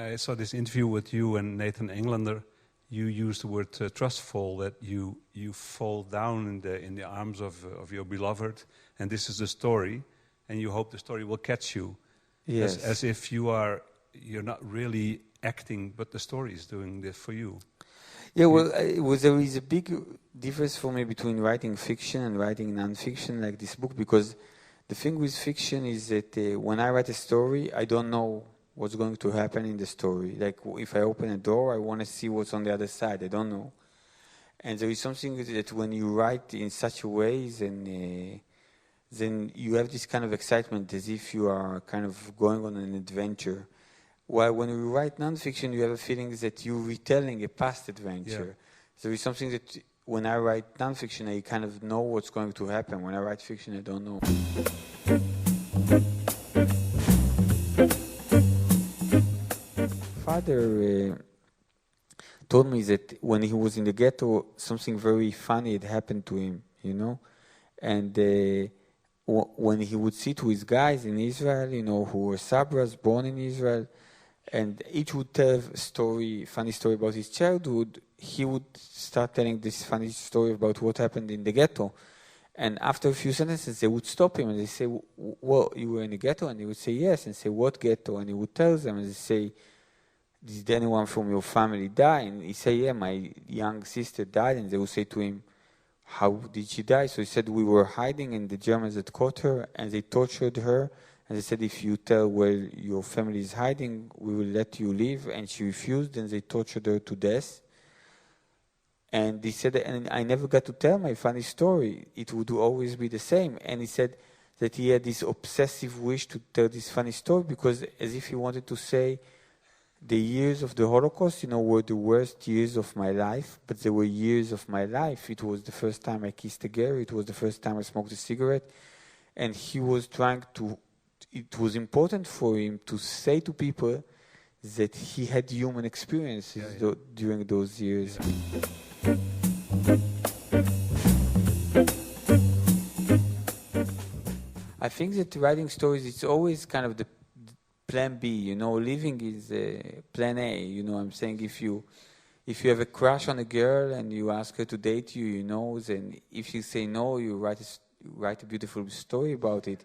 I saw this interview with you and Nathan Englander. You used the word trustful, that you fall down in the arms of your beloved, and this is the story, and you hope the story will catch you. Yes. As if you're not really acting, but the story is doing this for you. Yeah, well, there is a big difference for me between writing fiction and writing non-fiction like this book, because the thing with fiction is that when I write a story, I don't know what's going to happen in the story. Like, if I open a door, I want to see what's on the other side. I don't know. And there is something that when you write in such a way, then you have this kind of excitement as if you are kind of going on an adventure. While when you write nonfiction, you have a feeling that you're retelling a past adventure. Yeah. There is something that when I write nonfiction, I kind of know what's going to happen. When I write fiction, I don't know. Father told me that when he was in the ghetto, something very funny had happened to him, you know? And when he would sit with guys in Israel, you know, who were Sabras, born in Israel, and each would tell a funny story about his childhood, he would start telling this funny story about what happened in the ghetto. And after a few sentences, they would stop him and they say, well, you were in the ghetto? And he would say, yes. And say, what ghetto? And he would tell them, and they say, did anyone from your family die? And he said, yeah, my young sister died. And they would say to him, how did she die? So he said, we were hiding and the Germans had caught her and they tortured her. And they said, if you tell where your family is hiding, we will let you live. And she refused, and they tortured her to death. And he said, and I never got to tell my funny story. It would always be the same. And he said that he had this obsessive wish to tell this funny story because as if he wanted to say, the years of the Holocaust, you know, were the worst years of my life, but they were years of my life. It was the first time I kissed a girl. It was the first time I smoked a cigarette. And he was trying to, it was important for him to say to people that he had human experiences during those years. Yeah. I think that writing stories, it's always kind of the plan B, you know, living is plan A, you know. I'm saying if you have a crush on a girl and you ask her to date you, you know, then if you say no, you write a beautiful story about it.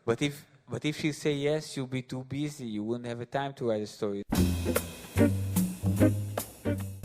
But if you say yes, you'll be too busy. You wouldn't have a time to write a story.